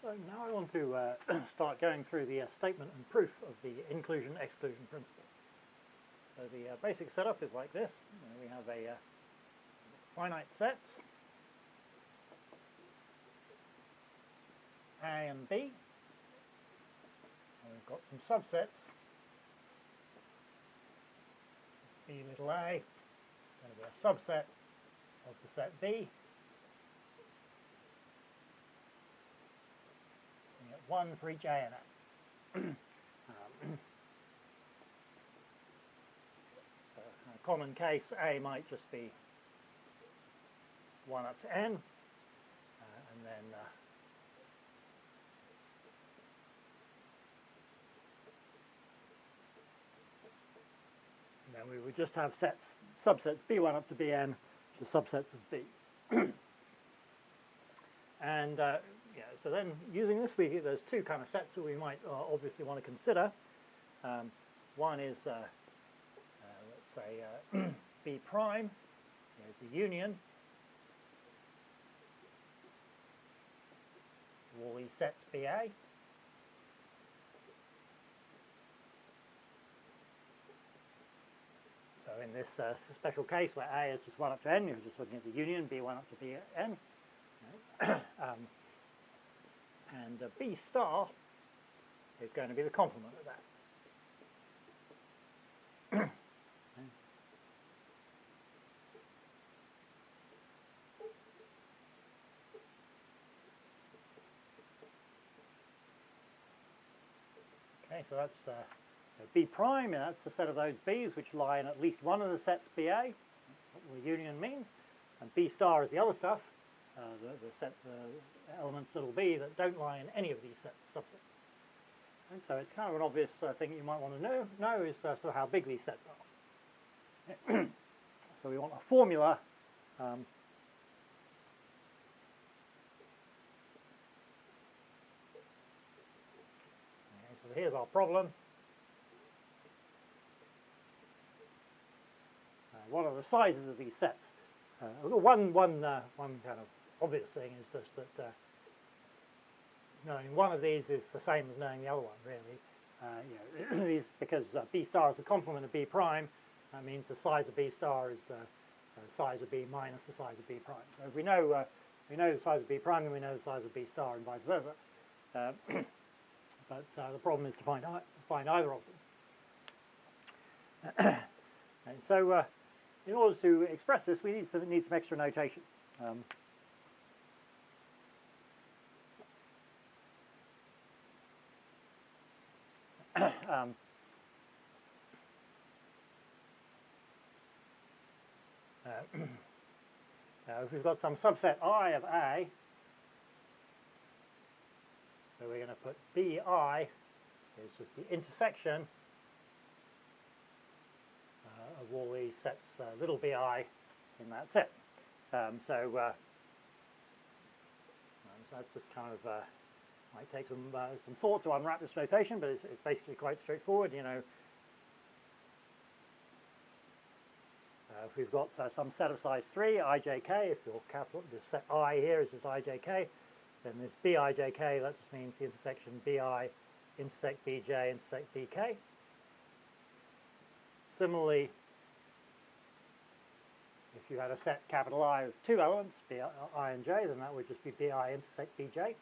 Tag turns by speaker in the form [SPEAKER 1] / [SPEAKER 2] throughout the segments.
[SPEAKER 1] So now I want to start going through the statement and proof of the inclusion-exclusion principle. So the basic setup is like this. We have a finite sets, A and B. And we've got some subsets, B little a is going to be a subset of the set B. You get one for each A and M. So in a common case, A might just be 1 up to n, and then we would just have subsets B1 up to Bn, which are subsets of B. And yeah, so then using this, there's two kind of sets that we might obviously want to consider. One is, let's say, B prime is the union of all these sets BA. So in this special case where A is just 1 up to n, you're just looking at the union, B1 up to Bn. And B star is going to be the complement of that. Okay, so that's B prime, and that's the set of those B's which lie in at least one of the sets BA. That's what the union means. And B star is the other stuff, the elements little b that don't lie in any of these subsets. And so it's kind of an obvious thing you might want to know is sort of how big these sets are. So we want a formula okay, so here's our problem. What are the sizes of these sets? One kind of obvious thing is just that knowing one of these is the same as knowing the other one, really. Because B star is the complement of B prime, that means the size of B star is the size of B minus the size of B prime. So if we know the size of B prime, then we know the size of B star, and vice versa. But the problem is to find either of them. And so, in order to express this, we need some extra notation. If we've got some subset I of A, so we're going to put BI is just the intersection of all these sets, little bi in that set. So that's just kind of might take some thought to unwrap this notation, but it's basically quite straightforward. If we've got some set of size 3, ijk, if you're capital, this set I here is just ijk, then this bijk, that just means the intersection bi intersect bj intersect bk. Similarly, if you had a set capital I of 2 elements, I and j, then that would just be bi intersect bj.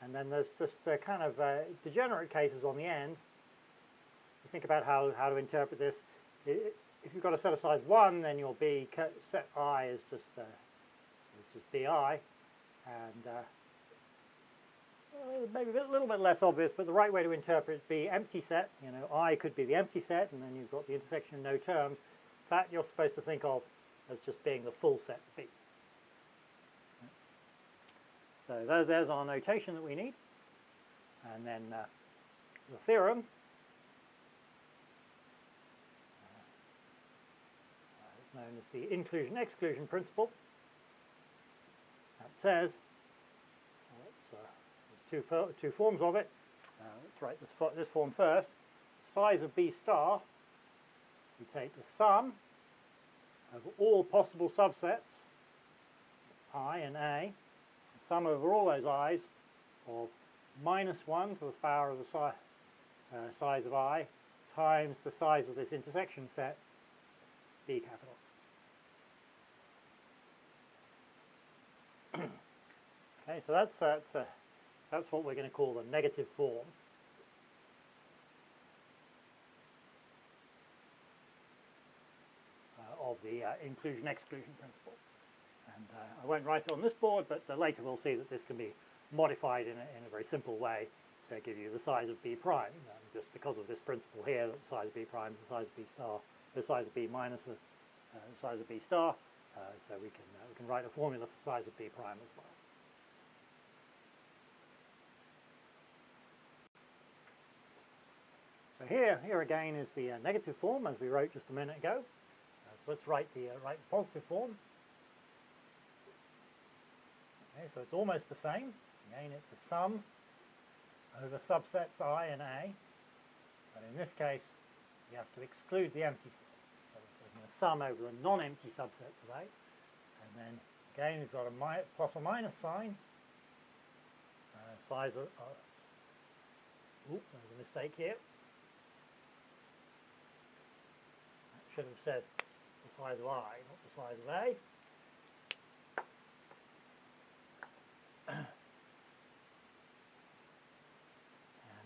[SPEAKER 1] And then there's just kind of degenerate cases on the end. You think about how to interpret this. If you've got a set of size 1, then your B set I is just bi, and maybe a little bit less obvious, but the right way to interpret B empty set. I could be the empty set, and then you've got the intersection of no terms. That you're supposed to think of as just being the full set B. So there's our notation that we need, and then the theorem. It's known as the inclusion-exclusion principle. That says, there's two forms of it. Let's write this form first. Size of B star, we take the sum of all possible subsets I and A, sum over all those i's of minus 1 to the power of the size of I times the size of this intersection set, B capital. Okay, so that's what we're going to call the negative form. Of the inclusion-exclusion principle. And I won't write it on this board, but later we'll see that this can be modified in a very simple way to give you the size of B prime, just because of this principle here, that the size of B prime is the size of B star, the size of B minus the size of B star, so we can write a formula for the size of B prime as well. So here again is the negative form, as we wrote just a minute ago. So let's write the positive form. Okay, so it's almost the same. Again, it's a sum over subsets I and A, but in this case, you have to exclude the empty set. So we're taking a sum over the non-empty subsets of A, and then again we've got a plus or minus sign. Size of there's a mistake here. I should have said the size of I, not the size of A. And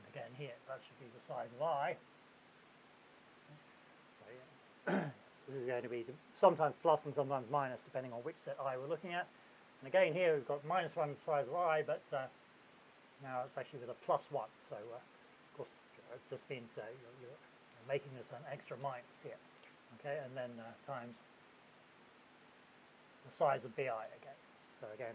[SPEAKER 1] again here, that should be the size of I. So yeah. This is going to be sometimes plus and sometimes minus, depending on which set I we're looking at. And again here we've got minus 1 the size of I, but now it's actually with a plus 1. So of course it just means you're making this an extra minus here. Okay, and then times the size of BI again. So again,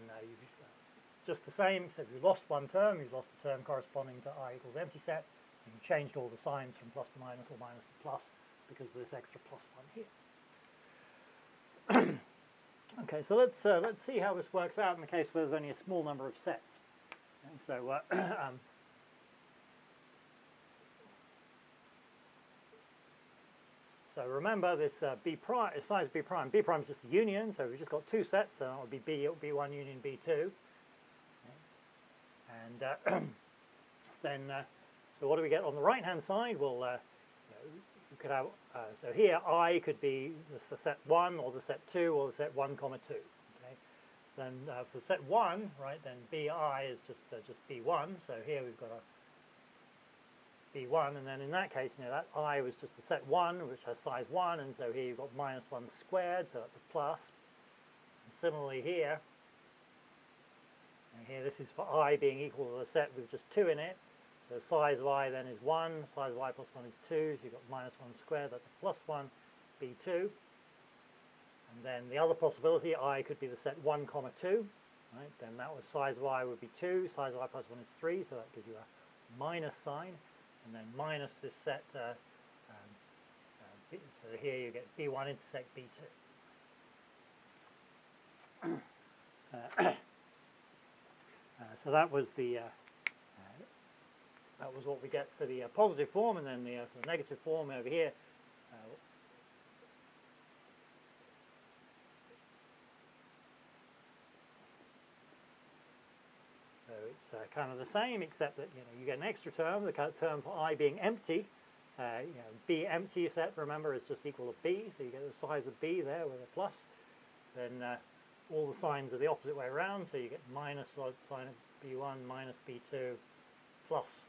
[SPEAKER 1] just the same. So if you lost one term, you've lost a term corresponding to I equals empty set, and you changed all the signs from plus to minus or minus to plus because of this extra plus 1 here. Okay, so let's see how this works out in the case where there's only a small number of sets. And so so remember this B prime, size B prime. B prime is just a union, so we've just got two sets, so that would be B1 union B2. And then, so what do we get on the right-hand side? Well, you could have, so here I could be the set 1 or the set 2 or the set 1, comma 2. Okay. Then for set 1, right, then BI is just B1, so here we've got a B1, and then in that case, that I was just the set 1, which has size 1, and so here you've got minus 1 squared, so that's a plus. And similarly here, and here this is for I being equal to the set with just 2 in it, so size of I then is 1, size of I plus 1 is 2, so you've got minus 1 squared, that's a plus 1, B2. And then the other possibility, I could be the set 1, comma 2, right? Then that was size of I would be 2, size of I plus 1 is 3, so that gives you a minus sign. And then minus this set, so here you get B1 intersect B2. So that was that was what we get for the positive form, and then for the negative form over here. So it's kind of the same, except that you get an extra term, the term for I being empty. B empty set, remember, is just equal to B, so you get the size of B there with a plus. Then all the signs are the opposite way around, so you get minus sign of B1 minus B2 plus.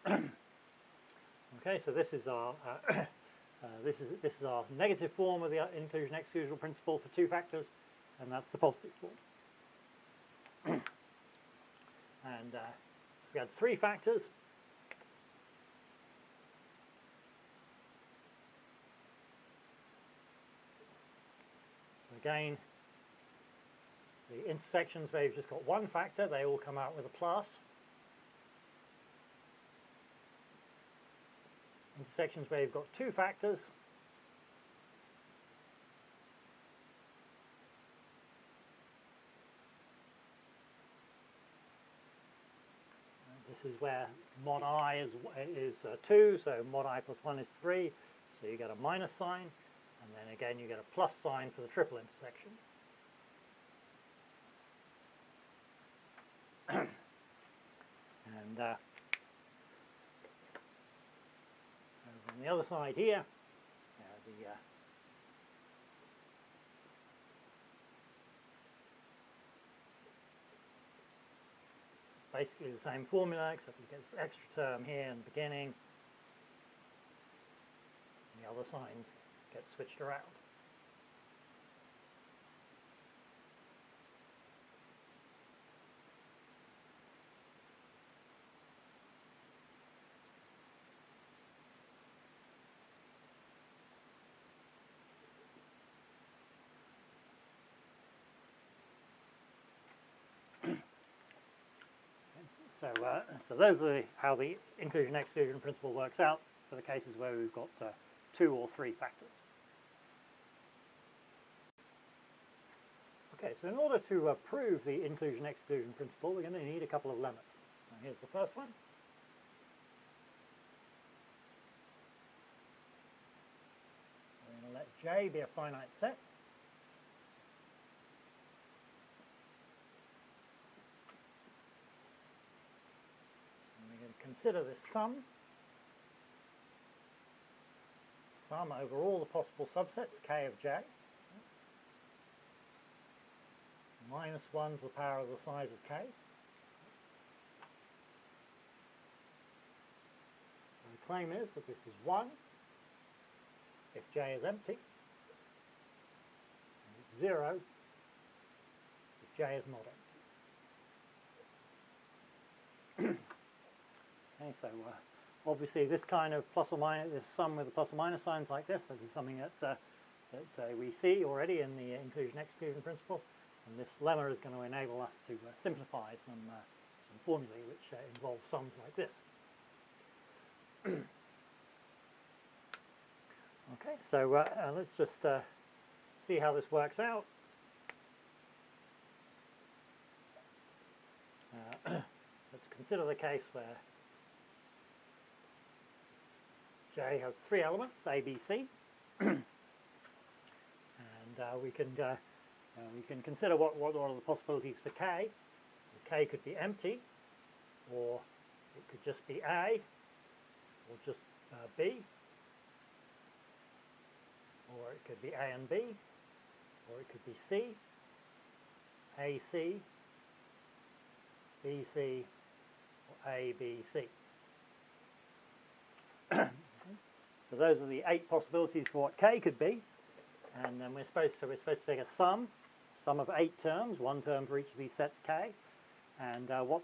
[SPEAKER 1] Okay, so this is our this is our negative form of the inclusion-exclusion principle for two factors, and that's the positive form. And we had three factors. Again, the intersections where you've just got one factor, they all come out with a plus. Intersections where you've got two factors, this is where mod I is 2, so mod I plus 1 is 3, so you get a minus sign. And then again you get a plus sign for the triple intersection. And over on the other side here, basically the same formula, except you get this extra term here in the beginning, and the other signs get switched around. So those are how the inclusion-exclusion principle works out for the cases where we've got 2 or 3 factors. Okay, so in order to prove the inclusion-exclusion principle, we're going to need a couple of lemmas. Now here's the first one. We're going to let J be a finite set. Consider this sum over all the possible subsets k of j, minus 1 to the power of the size of k. And the claim is that this is 1 if j is empty, and it's 0 if j is not empty. Okay, so obviously this kind of plus or minus, this sum with the plus or minus signs like this is something that we see already in the inclusion-exclusion principle, and this lemma is going to enable us to simplify some formulae which involve sums like this. Okay, so let's just see how this works out. Let's consider the case where J has 3 elements, A, B, C, and we can consider what are the possibilities for K. K could be empty, or it could just be A, or just B, or it could be A and B, or it could be C, AC, BC, or A, B, C. So those are the 8 possibilities for what K could be, and then we're supposed to take a sum of 8 terms, 1 term for each of these sets K, and the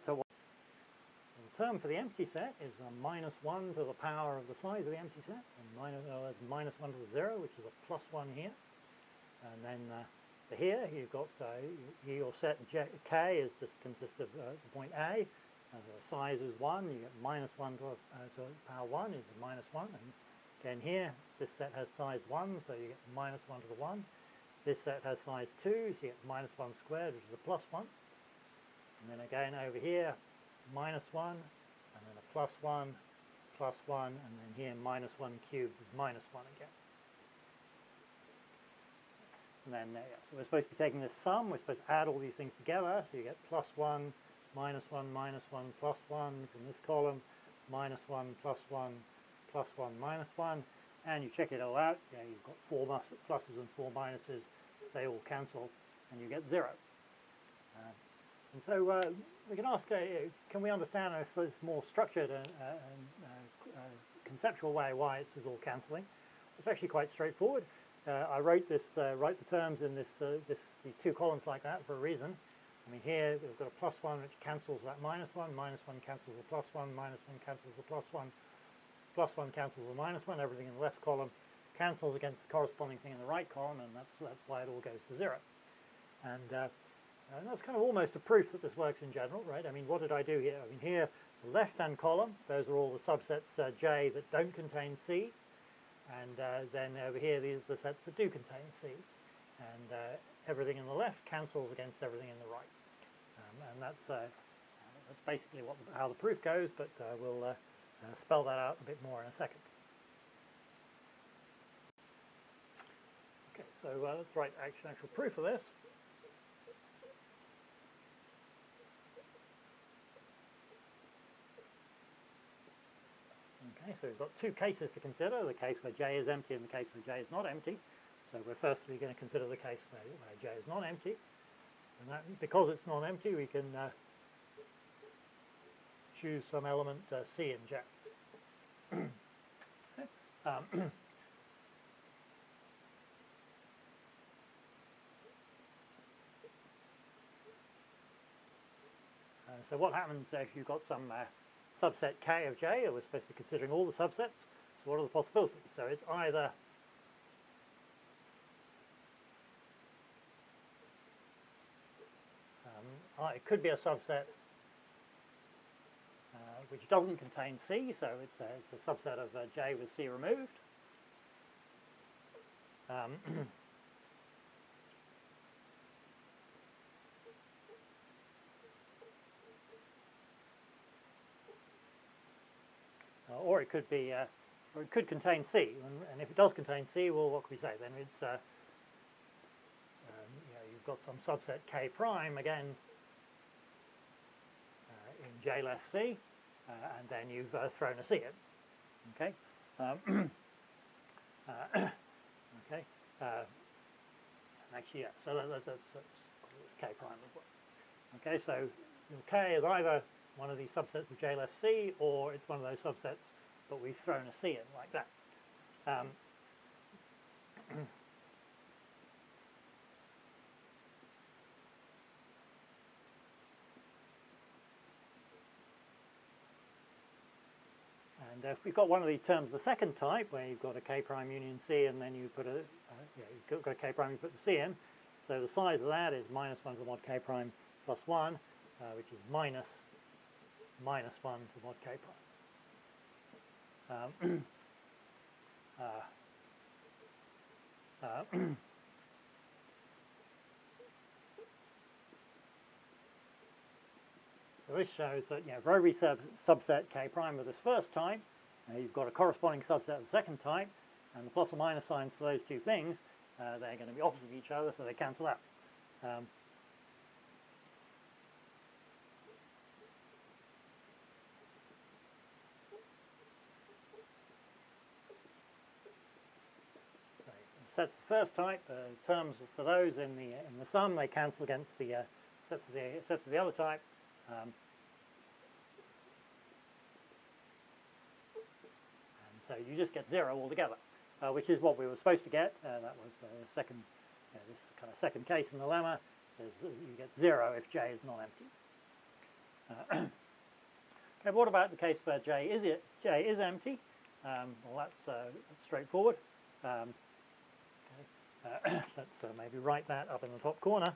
[SPEAKER 1] term for the empty set is minus 1 to the power of the size of the empty set, and minus 1 to the 0, which is a plus 1 here, and then for here you've got your set K consists of the point A. The size is 1, you get minus 1 to the power 1 is a minus 1, and again here this set has size 1, so you get minus 1 to the 1. This set has size 2, so you get minus 1 squared, which is a plus 1. And then again over here, minus 1, and then a plus 1, and then here minus 1 cubed is minus 1 again. And then so we're supposed to be taking this sum, we're supposed to add all these things together, so you get plus 1, minus 1, plus 1 from this column, minus 1, plus 1, minus 1, and you check it all out. You've got 4 pluses and 4 minuses, they all cancel, and you get 0. And so we can ask, can we understand this more structured and conceptual way why this is all cancelling? It's actually quite straightforward. I wrote the terms in these 2 columns like that for a reason. I mean, here we've got a plus 1 which cancels that minus 1 cancels the plus 1, minus 1 cancels the plus 1, plus 1 cancels the minus 1, everything in the left column cancels against the corresponding thing in the right column, and that's why it all goes to 0. And that's kind of almost a proof that this works in general, right? I mean, what did I do here? I mean, here, the left-hand column, those are all the subsets J that don't contain C, and then over here, these are the sets that do contain C. And everything in the left cancels against everything in the right. And that's basically how the proof goes, but we'll spell that out a bit more in a second. so let's write actual proof of this. Okay, so we've got two cases to consider, the case where J is empty and the case where J is not empty. So we're firstly going to consider the case where J is not empty. And that, because it's not empty, we can choose some element C in J. So what happens if you've got some subset K of J, or we're supposed to be considering all the subsets? So what are the possibilities? So it's either it could be a subset which doesn't contain C, so it's a subset of J with C removed. Or it could be, or it could contain C, and if it does contain C, well, what can we say? Then it's, you know, you've got some subset K prime again in J less C, and then you've thrown a C in. Okay. Okay. Actually, yeah. So that's K prime as well. Okay. So K is either one of these subsets of J less C, or it's one of those subsets, but we've thrown a C in like that. And if we've got one of these terms of the second type, where you've got a K prime union C, and then you put a, you've got a K prime, you put the C in, so the size of that is minus 1 to the mod K prime plus 1, which is minus 1 to the mod K prime. So this shows that, you know, for every subset K prime of this first type, you've got a corresponding subset of the second type, and the plus or minus signs for those two things, they're going to be opposite of each other, so they cancel out. Sets the first type, terms for those in the sum, they cancel against the sets of the other type. And so you just get 0 altogether, which is what we were supposed to get. That was second, this kind of second case in the lemma. Is you get 0 if J is not empty. Okay, what about the case where J is empty? Well, that's straightforward. Let's maybe write that up in the top corner.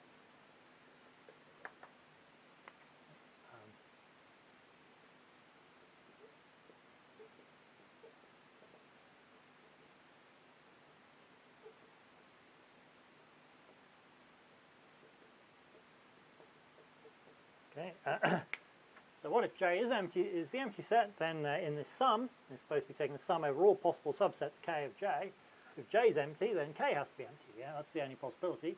[SPEAKER 1] Okay. So what if J is empty? Is the empty set? Then in this sum, it's supposed to be taking the sum over all possible subsets K of J. If J is empty, then K has to be empty. Yeah, that's the only possibility.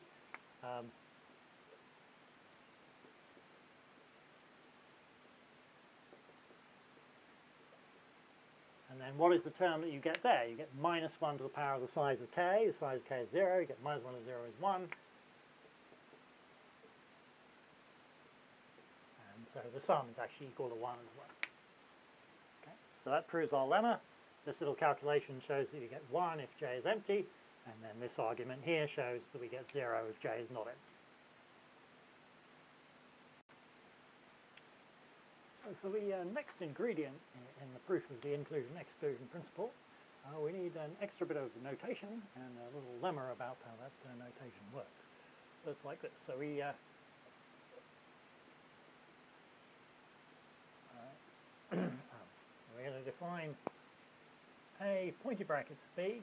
[SPEAKER 1] And then what is the term that you get there? You get minus 1 to the power of the size of K. The size of K is 0. You get minus 1 to 0 is 1. And so the sum is actually equal to 1 as well. Okay. So that proves our lemma. This little calculation shows that you get 1 if J is empty, and then this argument here shows that we get 0 if J is not empty. So for the next ingredient in the proof of the inclusion-exclusion principle, we need an extra bit of notation and a little lemma about how that notation works. So it's like this. So we we're going to define a pointy brackets B is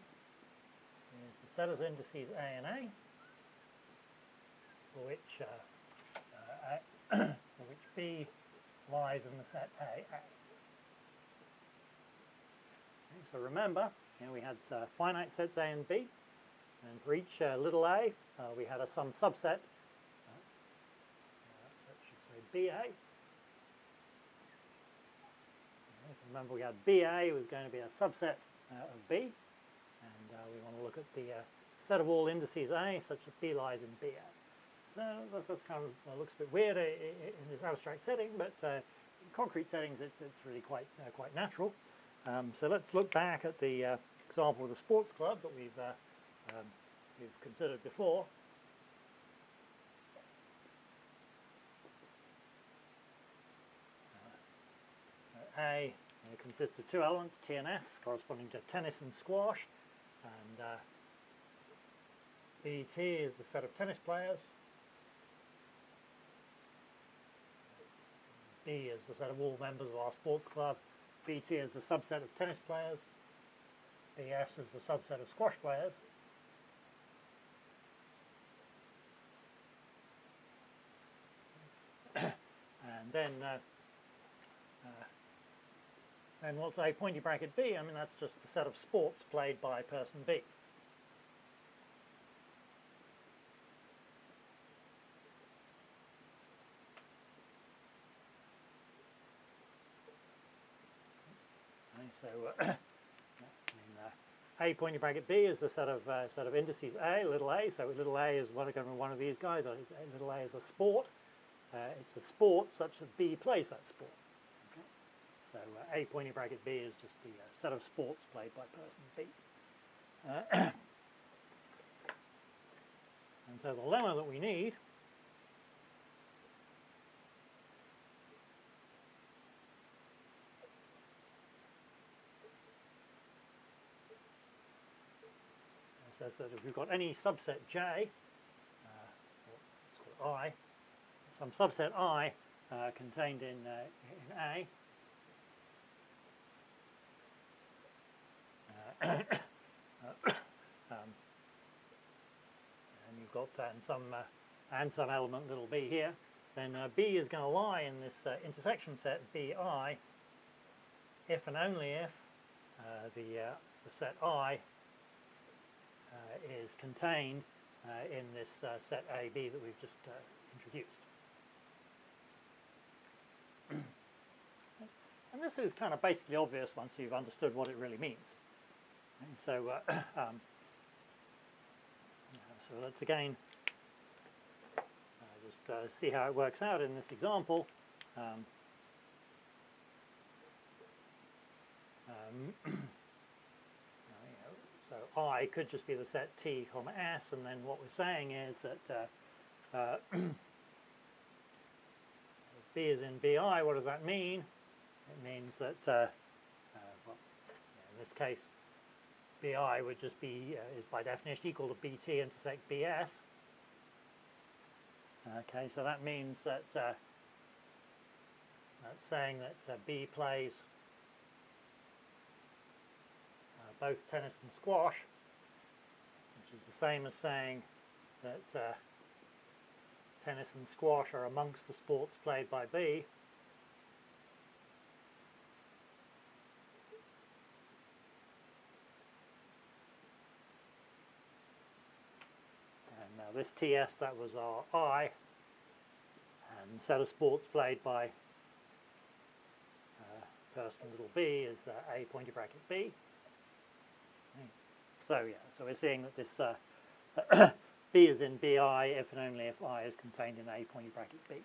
[SPEAKER 1] the set of indices A and A, for which B lies in the set A. Okay, so remember, we had finite sets A and B, And for each little a, we had some subset. That should say BA. Remember, we had BA was going to be a subset of B, and we want to look at the set of all indices A such that B lies in BA. So that's kind of looks a bit weird in this abstract setting, but in concrete settings it's really quite natural. So let's look back at the example of the sports club that we've considered before. A consists of two elements, T and S, corresponding to tennis and squash, and BT is the set of tennis players, B is the set of all members of our sports club, BT is the subset of tennis players, BS is the subset of squash players, and then what's A pointy bracket B? I mean, that's just the set of sports played by person B. Okay, so A pointy bracket B is the set of indices A, little a. So little a is one of these guys. Little a is a sport. It's a sport such that B plays that sport. So A pointy bracket B is just the set of sports played by person B. And so the lemma that we need says that if we've got any subset J, let's call it I, some subset I contained in A, and you've got and some element little b here, then B is going to lie in this intersection set BI if and only if the set I is contained in this set AB that we've just introduced. And this is kind of basically obvious once you've understood what it really means. And so, so let's again just see how it works out in this example. So I could just be the set T, S, and then what we're saying is that B is in BI. What does that mean? It means that, well, in this case, BI would just be, is by definition equal to BT intersect BS. Okay, so that means that that's saying that B plays both tennis and squash, which is the same as saying that tennis and squash are amongst the sports played by B. And now this TS, that was our I, and set of sports played by person little b is A pointy bracket B. So yeah, so we're seeing that this B is in BI if and only if I is contained in A pointy bracket B.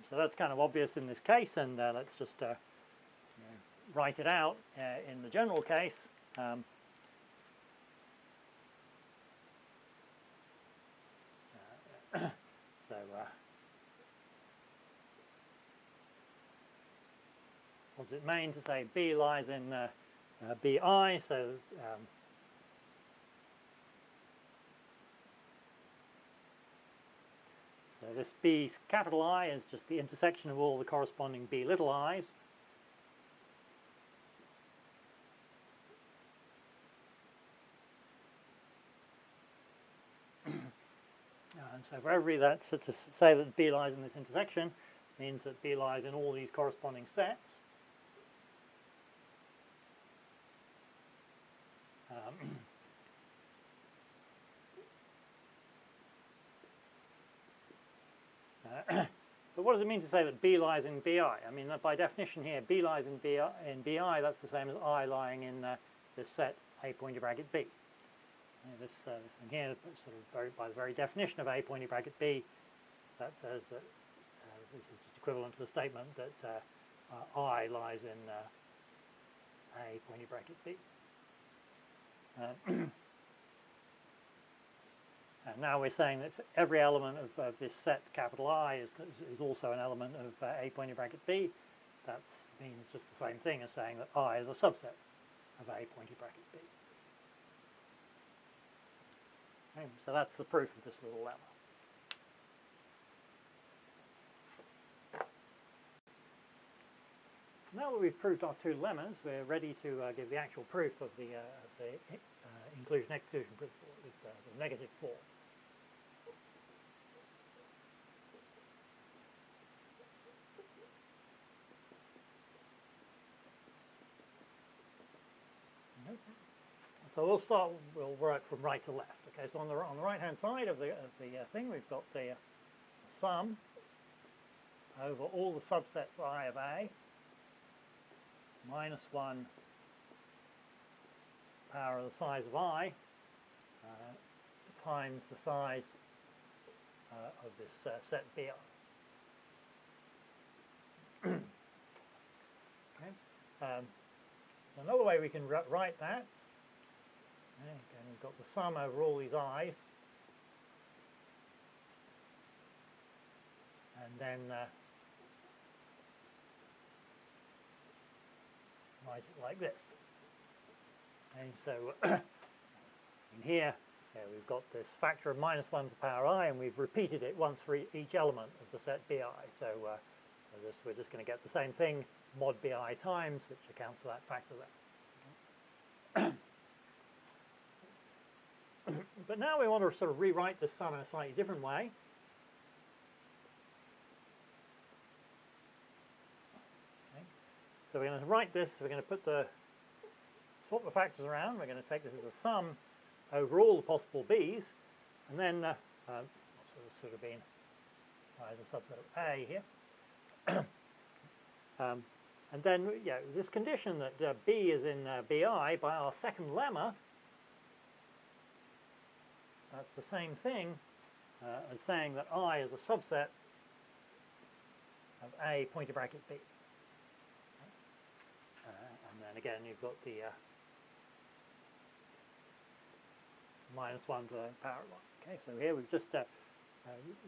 [SPEAKER 1] So that's kind of obvious in this case, and let's just write it out in the general case. So what does it mean to say B lies in BI? So so this B capital I is just the intersection of all the corresponding B little i's. And so for every that, so to say that B lies in this intersection means that B lies in all these corresponding sets. But what does it mean to say that B lies in BI? I mean, by definition here, B lies in BI, that's the same as I lying in this set A pointy bracket B. This thing here, sort of by the very definition of A pointy bracket B, that says that this is just equivalent to the statement that I lies in A pointy bracket B. And now we're saying that every element of this set, capital I, is also an element of A pointy bracket B. That means just the same thing as saying that I is a subset of A pointy bracket B. Okay, so that's the proof of this little lemma. Now that we've proved our two lemmas, we're ready to give the actual proof of the inclusion-exclusion principle, is the negative form. So we'll work from right to left. Okay, so on the right-hand side of the thing, we've got the sum over all the subsets I of A minus 1 power of the size of I times the size of this set BI. Okay. Another way we can write that, again, we've got the sum over all these i's, and then write it like this. And so in here, we've got this factor of minus 1 to the power I, and we've repeated it once for each element of the set BI. So we're just going to get the same thing, mod BI times, which accounts for that factor there. But now we want to sort of rewrite this sum in a slightly different way. Okay. So we're going to write this, we're going to swap the factors around, we're going to take this as a sum over all the possible b's, and then, so this should have been as a subset of A here. And then, this condition that B is in BI by our second lemma, that's the same thing as saying that I is a subset of A pointy bracket B. And then again, you've got the minus 1 to the power of 1. Okay, so here we've just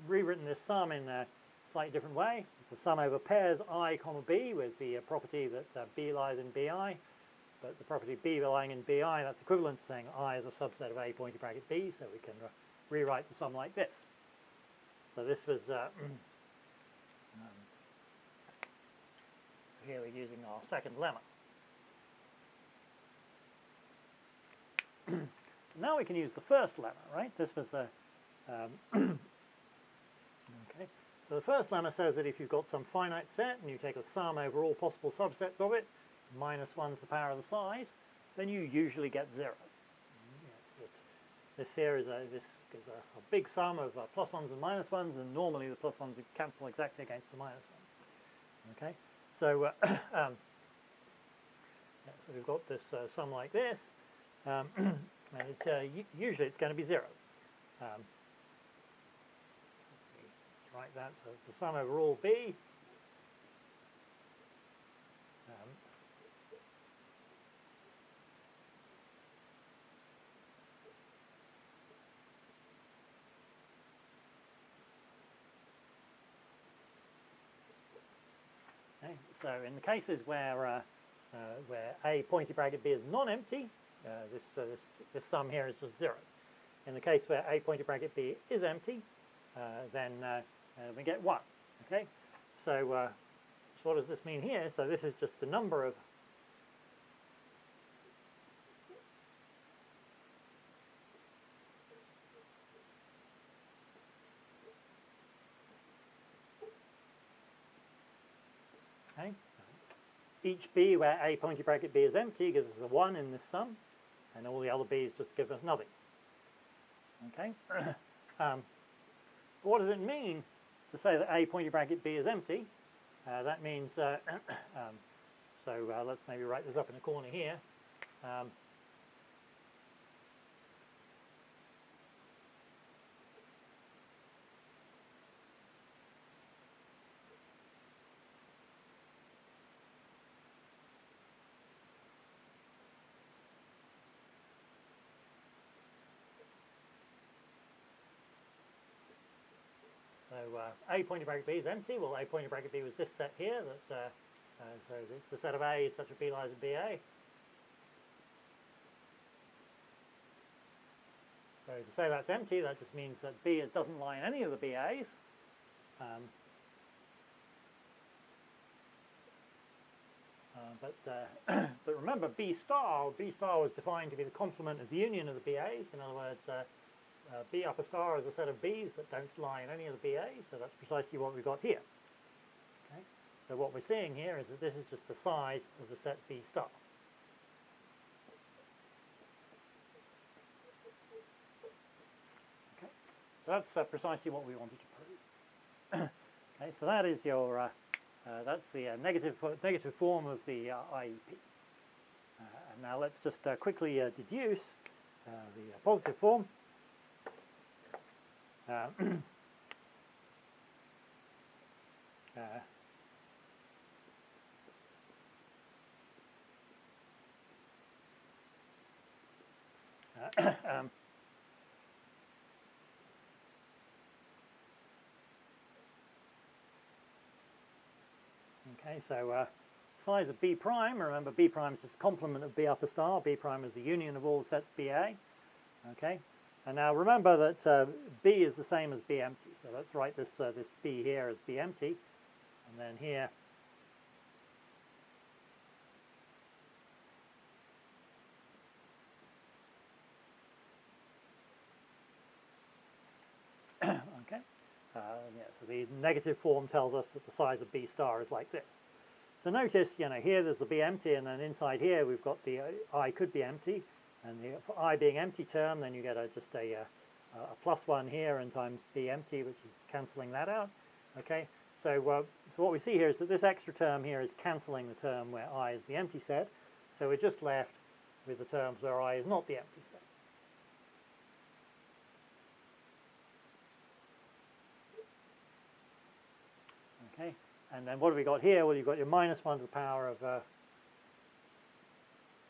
[SPEAKER 1] rewritten this sum in a slightly different way. It's a sum over pairs I comma B with the property that B lies in BI. But the property B lying in BI, that's equivalent to saying I is a subset of A pointy bracket B, so we can rewrite the sum like this. So this was, here we're using our second lemma. Now we can use the first lemma, right? This was the, okay. So the first lemma says that if you've got some finite set and you take a sum over all possible subsets of it, minus 1 to the power of the size, then you usually get 0. This here is this gives a big sum of plus 1s and minus 1s, and normally the plus 1s cancel exactly against the minus 1s. Okay, so, so we've got this sum like this, and usually it's going to be 0. Write that, so it's the sum over all B. Okay, so in the cases where A pointy bracket B is non-empty, this sum here is just 0. In the case where A pointy bracket B is empty, then we get 1. Okay, so what does this mean here? So this is just the number of each B where A pointy bracket B is empty gives us a 1 in this sum, and all the other B's just give us nothing. Okay. What does it mean to say that A pointing bracket B is empty, that means, so let's maybe write this up in the corner here. So A pointing bracket B is empty. Well, A pointing bracket B was this set here. That so the set of A is such that B lies in BA. So to say that's empty, that just means that B doesn't lie in any of the BAs. But remember, B star was defined to be the complement of the union of the BAs. In other words, B upper star is a set of B's that don't lie in any of the BAs, so that's precisely what we've got here. Okay? So what we're seeing here is that this is just the size of the set B star. Okay? So that's precisely what we wanted to prove. Okay, so that is your that's the negative form of the IEP. And now let's just quickly deduce the positive form. Okay, so size of B prime, remember B prime is just the complement of B upper star, B prime is the union of all the sets BA. Okay, and now remember that B is the same as B empty, so let's write this this B here as B empty, and then here okay. Yeah, so the negative form tells us that the size of B star is like this. So notice, here there's the B empty, and then inside here we've got the I could be empty, and for I being empty term, then you get just a +1 here and times B empty, which is cancelling that out. Okay, so what we see here is that this extra term here is cancelling the term where I is the empty set, so we're just left with the terms where I is not the empty set. Okay, and then what have we got here? Well, you've got your -1 to the power of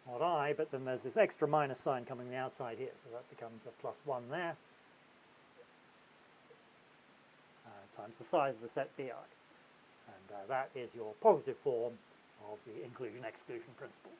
[SPEAKER 1] mod I, but then there's this extra minus sign coming on the outside here, so that becomes a +1 there, times the size of the set BI. And that is your positive form of the inclusion-exclusion principle.